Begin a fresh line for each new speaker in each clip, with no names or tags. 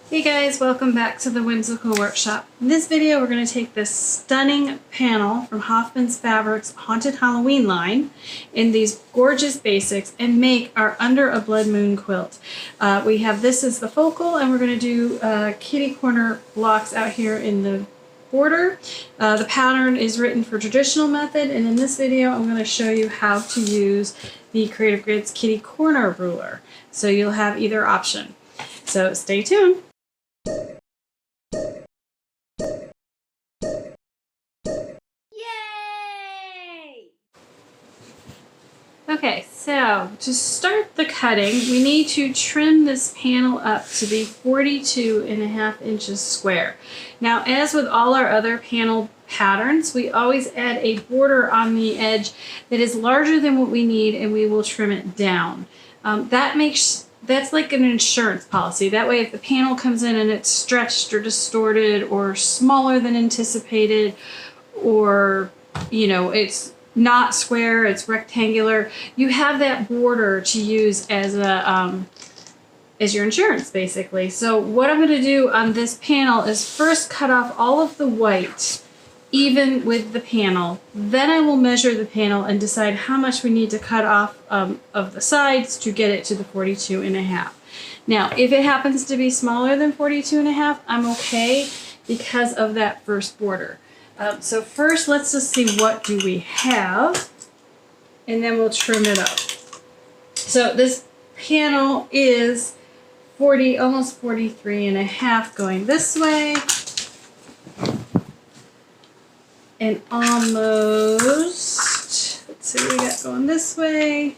Hey guys, welcome back to the Whimsical Workshop. In this video we're going to take this stunning panel from Hoffman Fabrics Haunted Halloween line in these gorgeous basics and make our Under a Blood Moon quilt. We have this as the focal and we're going to do kitty corner blocks out here in the border. The pattern is written for traditional method, and in this video I'm going to show you how to use the Creative Grids kitty corner ruler. So you'll have either option. So stay tuned. Yay! Okay, so to start the cutting, we need to trim this panel up to be 42.5 inches square. Now, as with all our other panel patterns, we always add a border on the edge that is larger than what we need, and we will trim it down. That's like an insurance policy. That way, if the panel comes in and it's stretched or distorted or smaller than anticipated, or, you know, it's not square, it's rectangular, you have that border to use as a as your insurance, basically. So what I'm going to do on this panel is first cut off all of the white even with the panel. Then I will measure the panel and decide how much we need to cut off of the sides to get it to the 42.5. Now, if it happens to be smaller than 42.5, I'm okay because of that first border. So first, let's just see what do we have, and then we'll trim it up. So this panel is almost 43.5 going this way. And almost, let's see what we got going this way.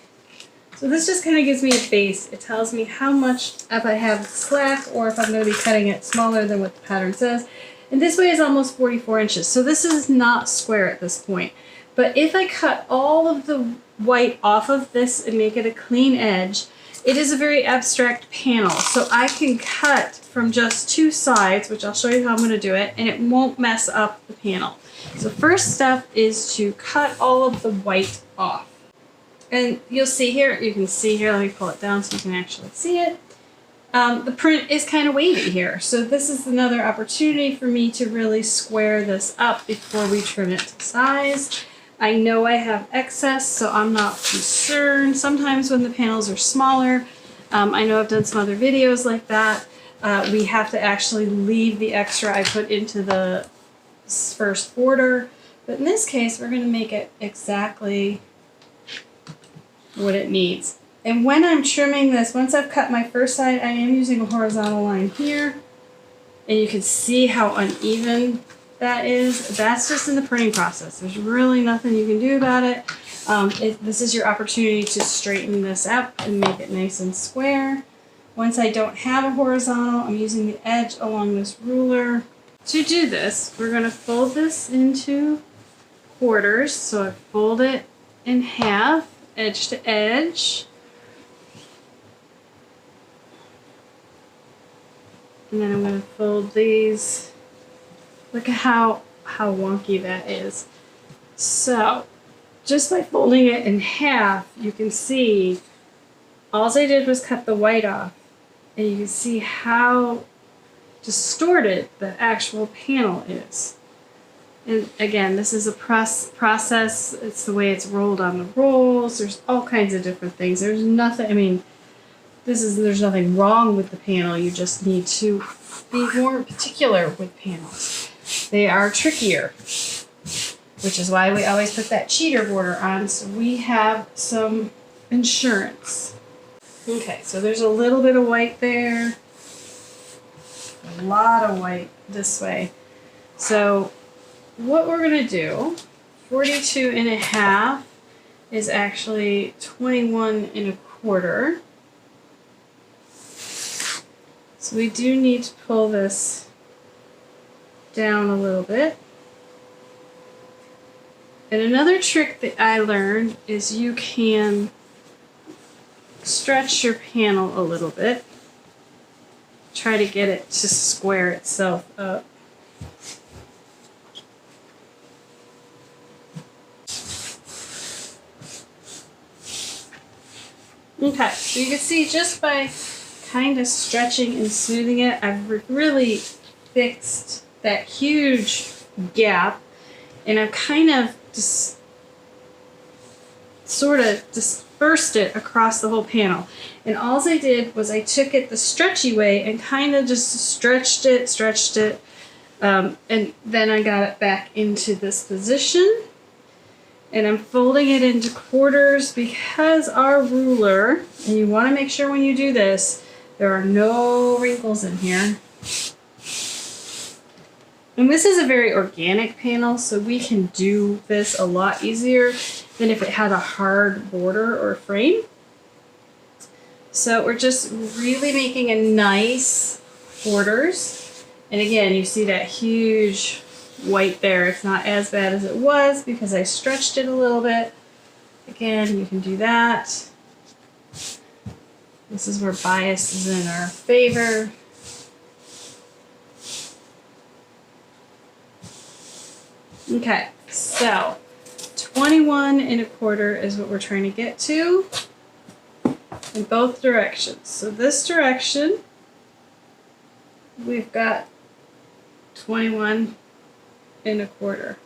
So this just kind of gives me a base. It tells me how much, if I have slack or if I'm going to be cutting it smaller than what the pattern says. And this way is almost 44 inches. So this is not square at this point. But if I cut all of the white off of this and make it a clean edge, it is a very abstract panel. So I can cut from just two sides, which I'll show you how I'm going to do it, and it won't mess up the panel. So first step is to cut all of the white off. And you'll see here, you can see here, let me pull it down so you can actually see it. The print is kind of wavy here. So this is another opportunity for me to really square this up before we trim it to size. I know I have excess, so I'm not concerned. Sometimes when the panels are smaller, I know I've done some other videos like that, we have to actually leave the extra I put into the first border, but in this case we're going to make it exactly what it needs. And when I'm trimming this, once I've cut my first side, I am using a horizontal line here, and you can see how uneven that is. That's just in the printing process. There's really nothing you can do about it. This is your opportunity to straighten this up and make it nice and square. Once I don't have a horizontal, I'm using the edge along this ruler. To do this, we're going to fold this into quarters. So I fold it in half, edge to edge. And then I'm going to fold these. Look at how wonky that is. So just by folding it in half, you can see all I did was cut the white off. And you can see how distorted the actual panel is. And again, this is a process. It's the way it's rolled on the rolls. There's all kinds of different things. There's nothing, I mean, there's nothing wrong with the panel. You just need to be more particular with panels. They are trickier, which is why we always put that cheater border on, so we have some insurance. Okay, so there's a little bit of white there. A lot of white this way. So what we're going to do, 42.5 is actually 21.25. So we do need to pull this down a little bit. And another trick that I learned is you can stretch your panel a little bit. Try to get it to square itself up. Okay, so you can see just by kind of stretching and smoothing it. I've really fixed that huge gap, and I've kind of just sort of dispersed it across the whole panel. And all I did was I took it the stretchy way and kind of just stretched it, and then I got it back into this position. And I'm folding it into quarters because our ruler, and you want to make sure when you do this, there are no wrinkles in here. And this is a very organic panel, so we can do this a lot easier than if it had a hard border or frame. So we're just really making a nice quarters. And again, you see that huge white there. It's not as bad as it was because I stretched it a little bit. Again, you can do that. This is where bias is in our favor. Okay, so 21 1/4 is what we're trying to get to in both directions. So this direction, we've got 21 1/4.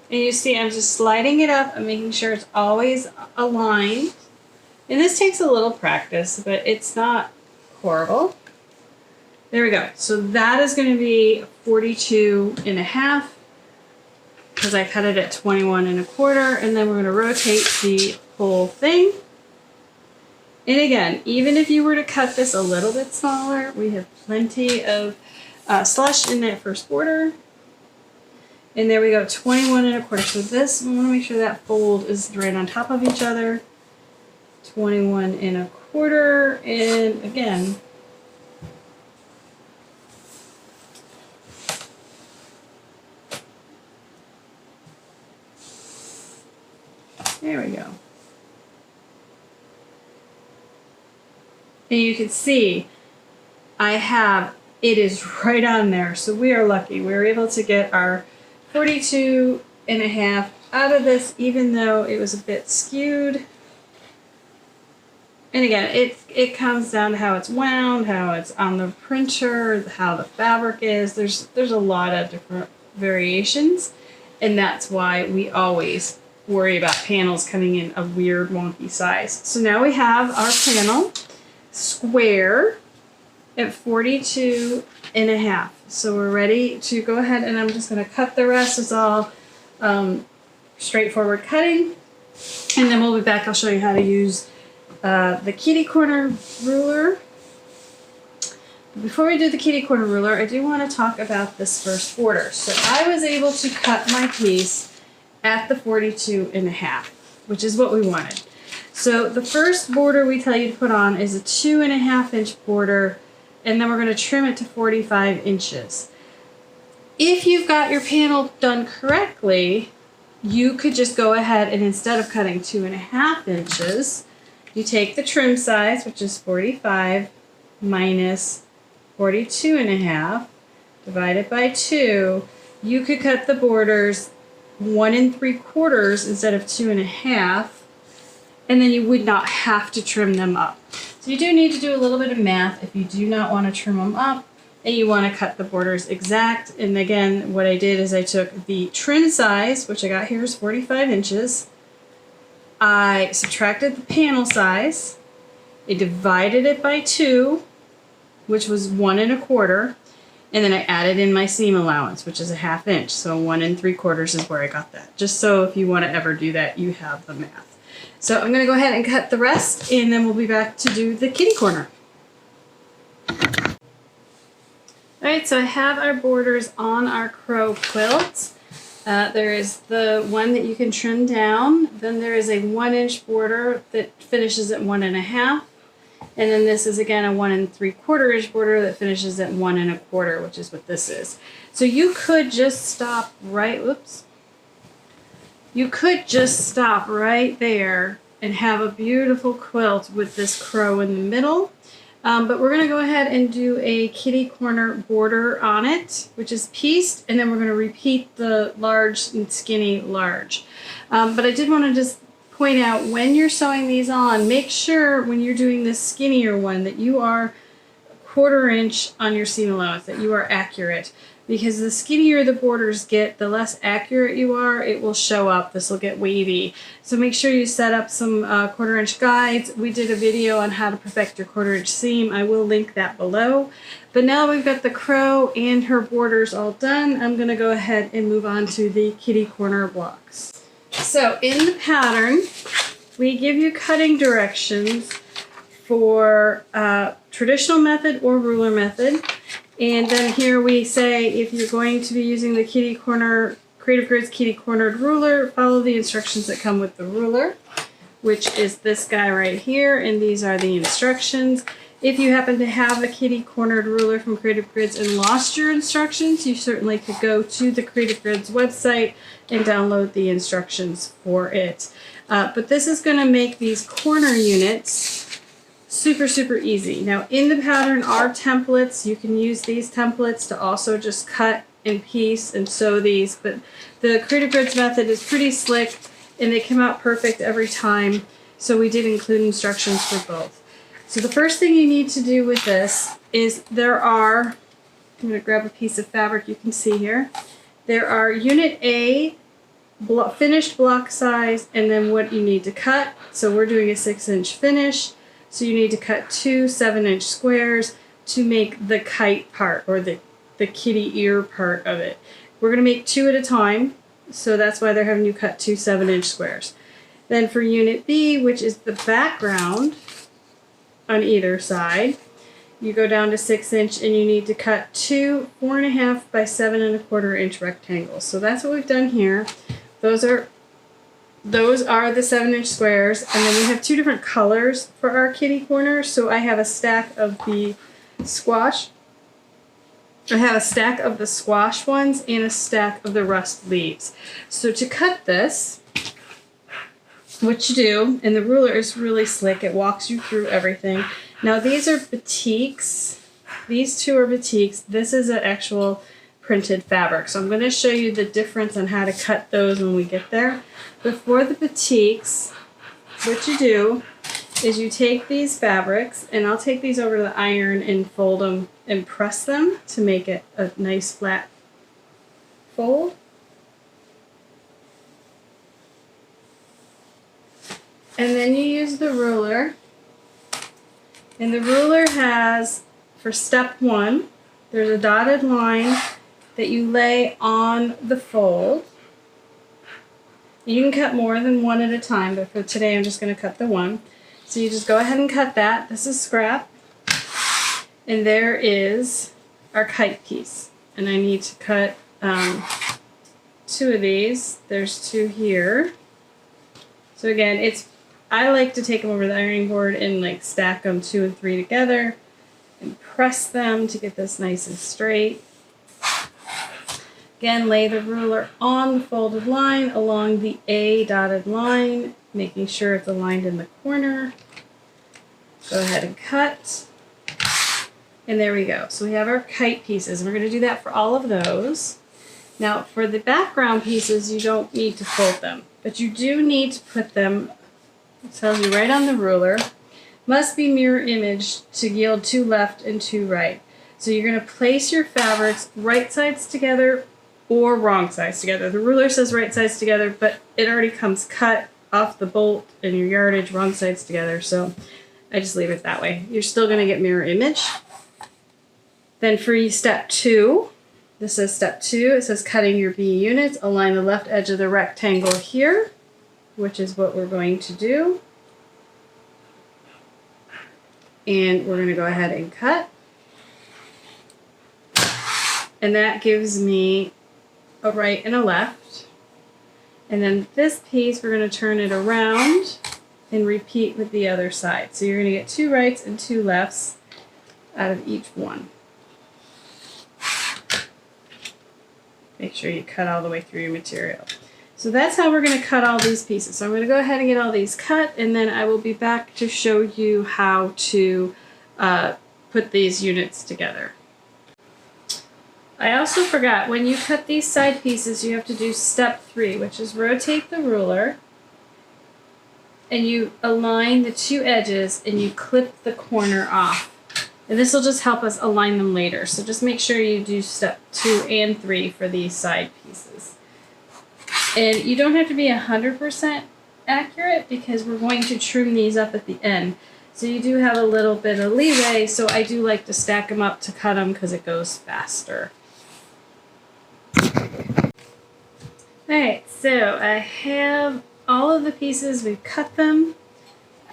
And you see I'm just sliding it up and making sure it's always aligned. And this takes a little practice, but it's not horrible. There we go. So that is going to be 42 1/2 because I cut it at 21 1/4, and then we're going to rotate the whole thing. And again, even if you were to cut this a little bit smaller, we have plenty of slush in that first border. And there we go, 21 1/4. So this, we want to make sure that fold is right on top of each other. 21 1/4, and again, there we go. And you can see it is right on there. So we are lucky. We were able to get our 42 1/2 out of this, even though it was a bit skewed. And again, it comes down to how it's wound, how it's on the printer, how the fabric is. There's a lot of different variations, and that's why we always worry about panels coming in a weird, wonky size. So now we have our panel square at 42 1/2. So we're ready to go ahead, and I'm just going to cut the rest. It's all straightforward cutting, and then we'll be back. I'll show you how to use the kitty corner ruler. Before we do the kitty corner ruler, I do want to talk about this first border. So I was able to cut my piece at the 42 1/2, which is what we wanted. So the first border we tell you to put on is a 2 1/2 inch border, and then we're going to trim it to 45 inches. If you've got your panel done correctly, you could just go ahead and instead of cutting 2 1/2 inches, you take the trim size, which is 45 minus 42 1/2, divided by 2. You could cut the borders 1 3/4 instead of 2 1/2, and then you would not have to trim them up. So you do need to do a little bit of math if you do not want to trim them up and you want to cut the borders exact. And again, what I did is I took the trim size, which I got here is 45 inches. I subtracted the panel size, I divided it by 2, which was 1 1/4, and then I added in my seam allowance, which is a 1/2 inch. So 1 3/4 is where I got that. Just so if you want to ever do that, you have the math. So I'm going to go ahead and cut the rest, and then we'll be back to do the kitty corner. Alright, so I have our borders on our crow quilt. There is the one that you can trim down. Then there is a 1 inch border that finishes at 1 1/2. And then this is again a 1 3/4 inch border that finishes at 1 1/4, which is what this is. So you could just stop right, you could just stop right there and have a beautiful quilt with this crow in the middle. But we're going to go ahead and do a kitty corner border on it, which is pieced, and then we're going to repeat the large and skinny large. But I did want to just point out, when you're sewing these on, make sure when you're doing this skinnier one that you are 1/4 inch on your seam allowance, that you are accurate. Because the skinnier the borders get, the less accurate you are, it will show up. This will get wavy. So make sure you set up some 1/4 inch guides. We did a video on how to perfect your 1/4 inch seam. I will link that below. But now we've got the crow and her borders all done, I'm going to go ahead and move on to the kitty corner blocks. So in the pattern, we give you cutting directions for traditional method or ruler method. And then here we say, if you're going to be using the kitty corner, Creative Grids kitty cornered ruler, follow the instructions that come with the ruler, which is this guy right here, and these are the instructions. If you happen to have a kitty cornered ruler from Creative Grids and lost your instructions, you certainly could go to the Creative Grids website and download the instructions for it. But this is going to make these corner units super, super easy. Now in the pattern are templates. You can use these templates to also just cut and piece and sew these, but the Creative Grids method is pretty slick and they come out perfect every time. So we did include instructions for both. So the first thing you need to do with this is I'm going to grab a piece of fabric you can see here. There are Unit A, finished block size, and then what you need to cut. So we're doing a 6-inch finish. So you need to cut 2 7-inch squares to make the kite part, or the kitty ear part of it. We're going to make 2 at a time, so that's why they're having you cut 2 7-inch squares. Then for Unit B, which is the background on either side, you go down to 6-inch and you need to cut 2 4.5 by 7.25 inch rectangles. So that's what we've done here. Those are the 7-inch squares, and then we have 2 different colors for our kitty corners. So I have a stack of the squash. I have a stack of the squash ones and a stack of the rust leaves. So to cut this, what you do, and the ruler is really slick, it walks you through everything. Now these are batiks. These 2 are batiks. This is an actual printed fabric. So I'm going to show you the difference on how to cut those when we get there. Before the batiks, what you do is you take these fabrics, and I'll take these over to the iron and fold them and press them to make it a nice flat fold. And then you use the ruler, and the ruler has, for step 1, there's a dotted line that you lay on the fold. You can cut more than 1 at a time, but for today I'm just going to cut the 1. So you just go ahead and cut that. This is scrap. And there is our kite piece. And I need to cut 2 of these. There's 2 here. So again, I like to take them over the ironing board and like stack them 2 and 3 together and press them to get this nice and straight. Again, lay the ruler on the folded line along the A dotted line, making sure it's aligned in the corner. Go ahead and cut. And there we go. So we have our kite pieces. We're going to do that for all of those. Now for the background pieces, you don't need to fold them, but you do need to put them, it tells you right on the ruler, must be mirror image to yield 2 left and 2 right. So you're going to place your fabrics right sides together or wrong sides together. The ruler says right sides together, but it already comes cut off the bolt and your yardage wrong sides together, so I just leave it that way. You're still going to get mirror image. Then for step 2, this says step 2, it says cutting your B units, align the left edge of the rectangle here, which is what we're going to do. And we're going to go ahead and cut. And that gives me a right and a left. And then this piece, we're going to turn it around and repeat with the other side. So you're going to get 2 rights and 2 lefts out of each one. Make sure you cut all the way through your material. So that's how we're going to cut all these pieces. So I'm going to go ahead and get all these cut, and then I will be back to show you how to put these units together. I also forgot, when you cut these side pieces, you have to do step 3, which is rotate the ruler, and you align the 2 edges, and you clip the corner off. And this will just help us align them later. So just make sure you do step 2 and 3 for these side pieces. And you don't have to be 100% accurate because we're going to trim these up at the end. So you do have a little bit of leeway, so I do like to stack them up to cut them because it goes faster. Alright, so I have all of the pieces, we've cut them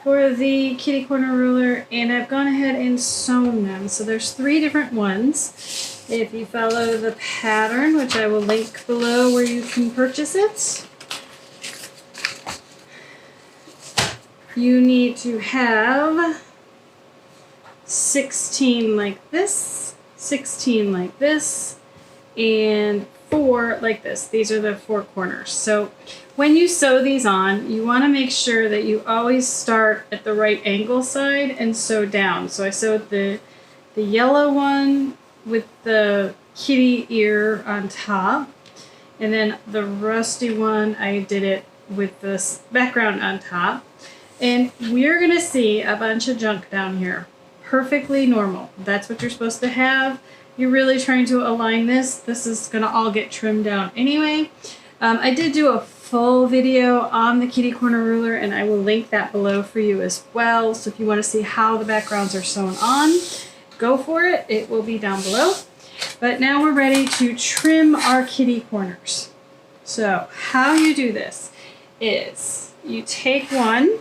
for the kitty corner ruler, and I've gone ahead and sewn them. So there's 3 different ones. If you follow the pattern, which I will link below where you can purchase it, you need to have 16 like this, 16 like this, and 4 like this. These are the 4 corners. So when you sew these on, you want to make sure that you always start at the right angle side and sew down. So I sewed the yellow one with the kitty ear on top, and then the rusty one, I did it with this background on top. And we're going to see a bunch of junk down here. Perfectly normal. That's what you're supposed to have. You're really trying to align this. This is going to all get trimmed down anyway. I did do a full video on the kitty corner ruler, and I will link that below for you as well. So if you want to see how the backgrounds are sewn on, go for it. It will be down below. But now we're ready to trim our kitty corners. So how you do this is you take one,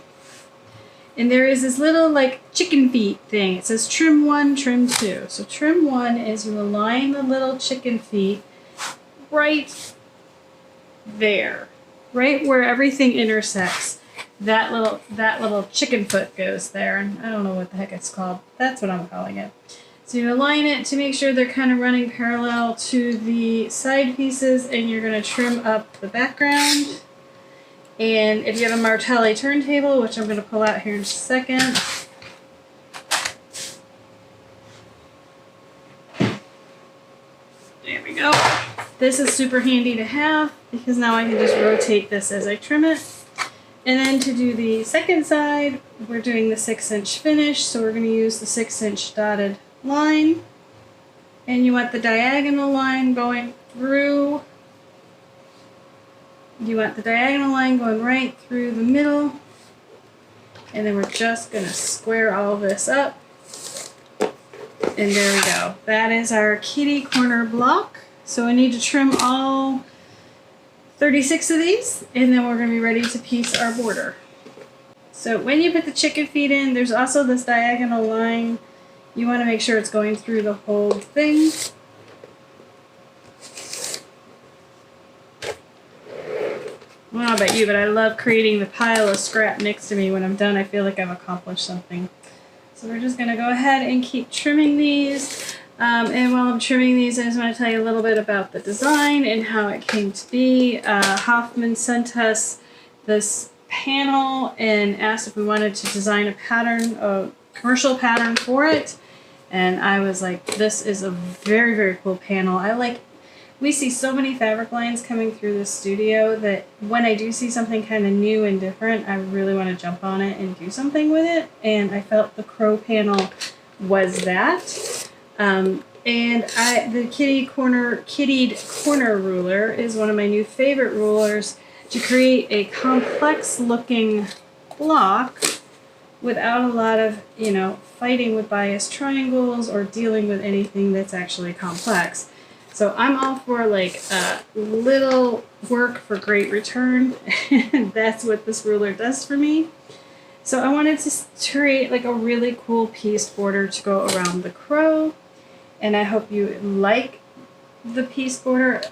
and there is this little like chicken feet thing. It says trim 1, trim 2. So trim 1 is you align the little chicken feet right there, right where everything intersects. That little chicken foot goes there, and I don't know what the heck it's called. That's what I'm calling it. So you align it to make sure they're kind of running parallel to the side pieces, and you're going to trim up the background. And if you have a Martelli turntable, which I'm going to pull out here in just a second, there we go. This is super handy to have because now I can just rotate this as I trim it. And then to do the second side, we're doing the 6-inch finish, so we're going to use the 6-inch dotted line. And you want the diagonal line going through. You want the diagonal line going right through the middle. And then we're just going to square all this up. And there we go. That is our kitty corner block. So I need to trim all 36 of these, and then we're going to be ready to piece our border. So when you put the chicken feet in, there's also this diagonal line. You want to make sure it's going through the whole thing. I don't know about you, but I love creating the pile of scrap next to me. When I'm done, I feel like I've accomplished something. So we're just going to go ahead and keep trimming these. And while I'm trimming these, I just want to tell you a little bit about the design and how it came to be. Hoffman sent us this panel and asked if we wanted to design a pattern, a commercial pattern for it. And I was like, this is a very, very cool panel. We see so many fabric lines coming through the studio that when I do see something kind of new and different, I really want to jump on it and do something with it. And I felt the crow panel was that. The kittied corner ruler is one of my new favorite rulers to create a complex looking block without a lot of, fighting with bias triangles or dealing with anything that's actually complex. So I'm all for little work for great return. And that's what this ruler does for me. So I wanted to create a really cool pieced border to go around the crow. And I hope you like the piece border.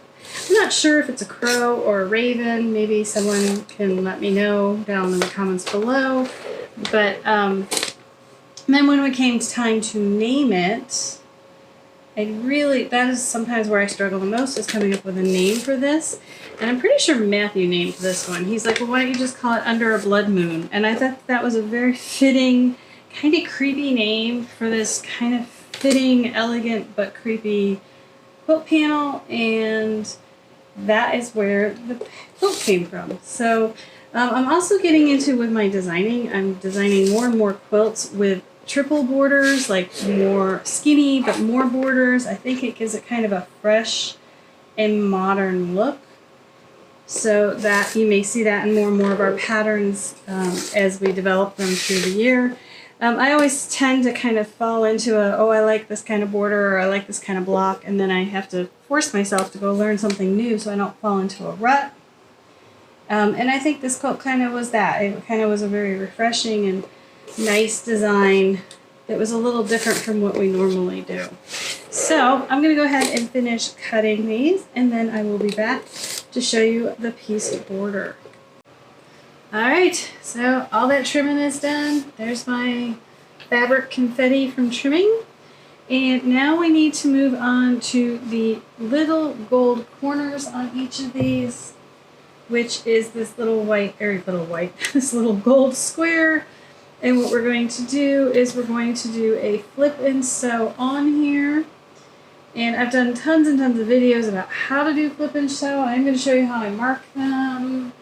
I'm not sure if it's a crow or a raven. Maybe someone can let me know down in the comments below. But then when it came time to name it, that is sometimes where I struggle the most, is coming up with a name for this. And I'm pretty sure Matthew named this one. He's like, well, why don't you just call it Under a Blood Moon? And I thought that was a very fitting kind of creepy name for this kind of fitting, elegant, but creepy quilt panel, and that is where the quilt came from. So I'm also getting into with my designing. I'm designing more and more quilts with triple borders, like more skinny but more borders. I think it gives it kind of a fresh and modern look. So that you may see that in more and more of our patterns as we develop them through the year. I always tend to kind of fall into oh, I like this kind of border, or I like this kind of block, and then I have to force myself to go learn something new so I don't fall into a rut. And I think this quilt kind of was that. It kind of was a very refreshing and nice design that was a little different from what we normally do. So I'm going to go ahead and finish cutting these, and then I will be back to show you the piece border. Alright, so all that trimming is done. There's my fabric confetti from trimming. And now we need to move on to the little gold corners on each of these, which is this this little gold square. And what we're going to do is we're going to do a flip and sew on here. And I've done tons and tons of videos about how to do flip and sew. I'm going to show you how I mark them.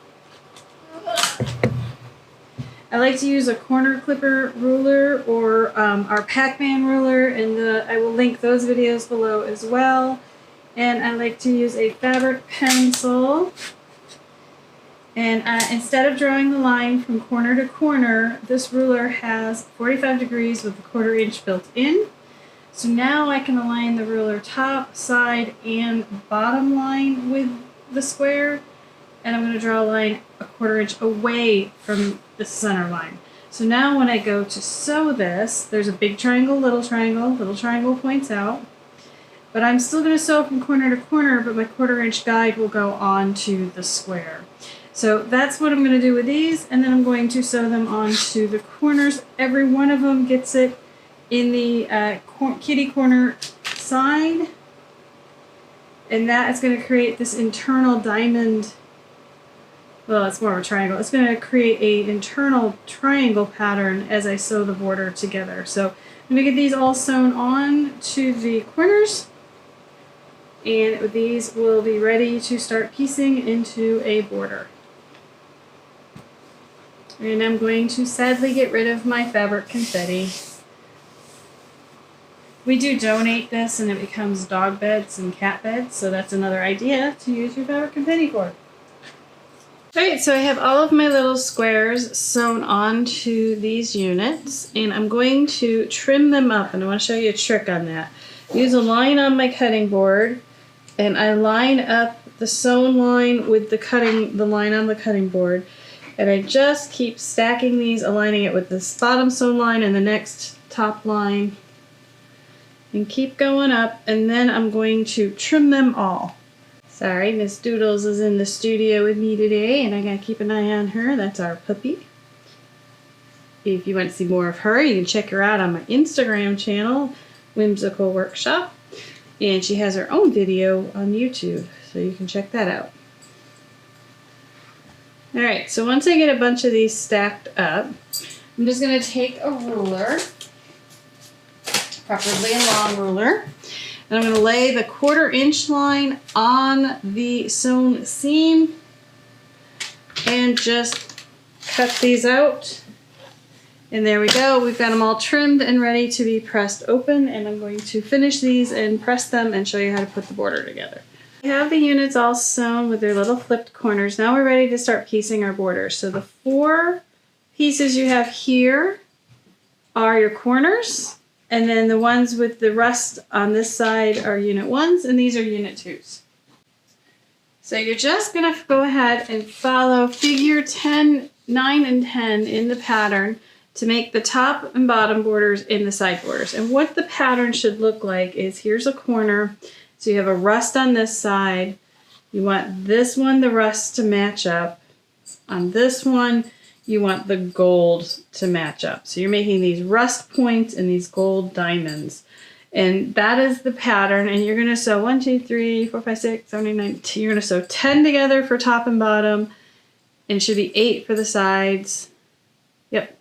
I like to use a corner clipper ruler or our Pac-Man ruler, and I will link those videos below as well. And I like to use a fabric pencil. And instead of drawing the line from corner to corner, this ruler has 45 degrees with a 1/4 inch built in. So now I can align the ruler top, side, and bottom line with the square. And I'm going to draw a line a 1/4 inch away from the center line. So now when I go to sew this, there's a big triangle, little triangle points out. But I'm still going to sew from corner to corner, but my 1/4 inch guide will go onto the square. So that's what I'm going to do with these, and then I'm going to sew them onto the corners. Every one of them gets it in the kitty corner side, and that is going to create this internal diamond. Well, it's more of a triangle. It's going to create an internal triangle pattern as I sew the border together. So I'm going to get these all sewn on to the corners, and these will be ready to start piecing into a border. And I'm going to sadly get rid of my fabric confetti. We do donate this and it becomes dog beds and cat beds, so that's another idea to use your fabric confetti for. Alright, so I have all of my little squares sewn onto these units, and I'm going to trim them up, and I want to show you a trick on that. Use a line on my cutting board, and I line up the sewn line with the line on the cutting board, and I just keep stacking these, aligning it with this bottom sewn line and the next top line, and keep going up, and then I'm going to trim them all. Sorry, Miss Doodles is in the studio with me today, and I gotta keep an eye on her. That's our puppy. If you want to see more of her, you can check her out on my Instagram channel, Whimsical Workshop, and she has her own video on YouTube, so you can check that out. Alright, so once I get a bunch of these stacked up, I'm just going to take a ruler, preferably a long ruler, and I'm going to lay the 1/4 inch line on the sewn seam and just cut these out. And there we go. We've got them all trimmed and ready to be pressed open, and I'm going to finish these and press them and show you how to put the border together. We have the units all sewn with their little flipped corners. Now we're ready to start piecing our borders. So the 4 pieces you have here are your corners, and then the ones with the rust on this side are unit 1s, and these are unit 2s. So you're just going to go ahead and follow figure 10, 9, and 10 in the pattern to make the top and bottom borders in the side borders. And what the pattern should look like is, here's a corner. So you have a rust on this side. You want this one, the rust, to match up. On this one, you want the gold to match up. So you're making these rust points and these gold diamonds. And that is the pattern. And you're going to sew 1, 2, 3, 4, 5, 6, 7, 8, 9, 10. You're going to sew 10 together for top and bottom. And it should be 8 for the sides. Yep.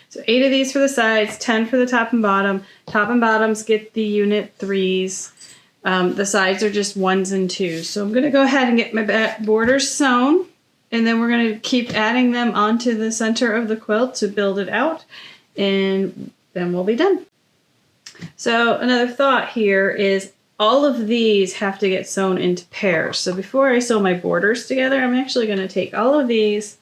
So So 8 of these for the sides, 10 for the top and bottom. Top and bottoms get the unit 3s. The sides are just 1s and 2s. So I'm going to go ahead and get my borders sewn. And then we're going to keep adding them onto the center of the quilt to build it out. And then we'll be done. So another thought here is all of these have to get sewn into pairs. So before I sew my borders together, I'm actually going to take all of these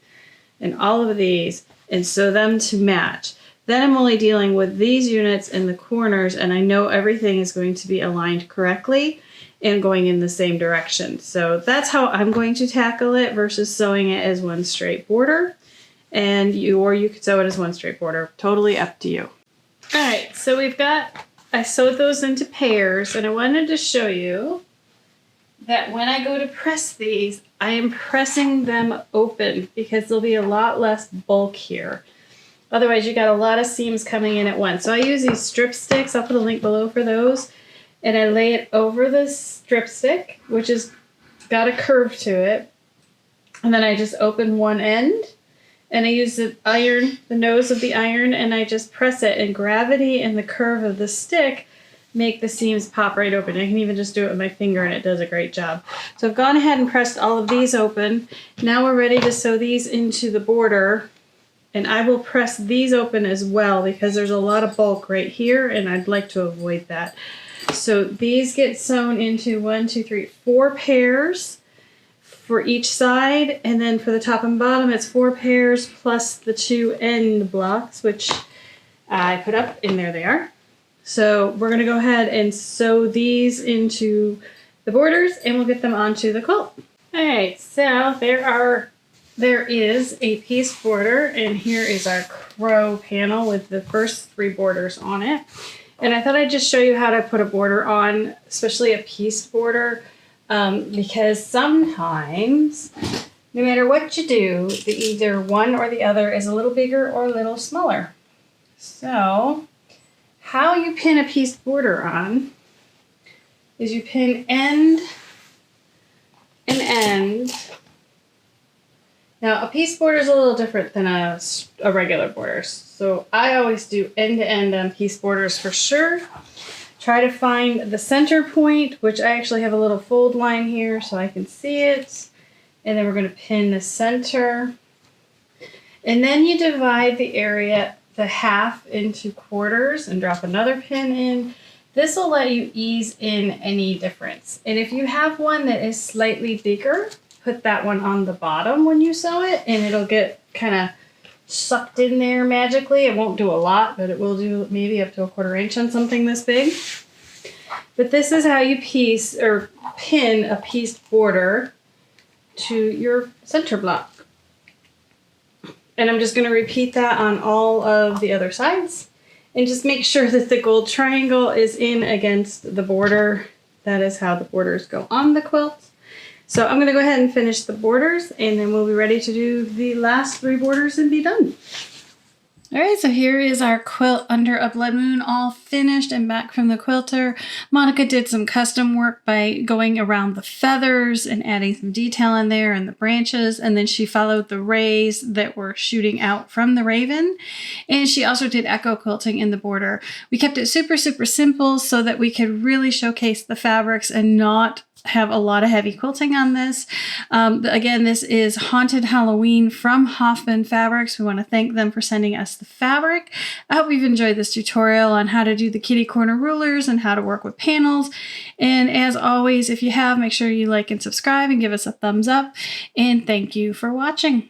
and all of these and sew them to match. Then I'm only dealing with these units in the corners, and I know everything is going to be aligned correctly and going in the same direction. So that's how I'm going to tackle it versus sewing it as one straight border. Or you could sew it as one straight border. Totally up to you. All right, so I sewed those into pairs, and I wanted to show you that when I go to press these, I am pressing them open because there'll be a lot less bulk here. Otherwise, you got a lot of seams coming in at once. So I use these strip sticks. I'll put a link below for those. And I lay it over the strip stick, which has got a curve to it. And then I just open one end. And I use the nose of the iron, and I just press it. And gravity and the curve of the stick make the seams pop right open. I can even just do it with my finger, and it does a great job. So I've gone ahead and pressed all of these open. Now we're ready to sew these into the border. And I will press these open as well because there's a lot of bulk right here, and I'd like to avoid that. So these get sewn into 4 pairs for each side, and then for the top and bottom it's 4 pairs plus the 2 end blocks, which I put up, and there they are. So we're going to go ahead and sew these into the borders, and we'll get them onto the quilt. All right, so there is a piece border, and here is our crow panel with the first 3 borders on it. And I thought I'd just show you how to put a border on, especially a piece border, because sometimes, no matter what you do, either one or the other is a little bigger or a little smaller. So how you pin a piece border on is you pin end and end. Now, a piece border is a little different than a regular border. So I always do end to end on piece borders for sure. Try to find the center point, which I actually have a little fold line here so I can see it. And then we're going to pin the center. And then you divide the area, the half, into quarters and drop another pin in. This will let you ease in any difference. And if you have one that is slightly bigger, put that one on the bottom when you sew it, and it'll get kind of sucked in there magically. It won't do a lot, but it will do maybe up to a 1/4 inch on something this big. But this is how you pin a piece border to your center block. And I'm just going to repeat that on all of the other sides, and just make sure that the gold triangle is in against the border. That is how the borders go on the quilt. So I'm going to go ahead and finish the borders, and then we'll be ready to do the last 3 borders and be done. All right, so here is our quilt under a blood moon all finished and back from the quilter. Monica did some custom work by going around the feathers and adding some detail in there and the branches, and then she followed the rays that were shooting out from the raven. And she also did echo quilting in the border. We kept it super, super simple so that we could really showcase the fabrics and not have a lot of heavy quilting on this. Again, this is Haunted Halloween from Hoffman Fabrics. We want to thank them for sending us the fabric. I hope you've enjoyed this tutorial on how to do the kitty corner rulers and how to work with panels. And as always, if you have, make sure you like and subscribe and give us a thumbs up. And thank you for watching.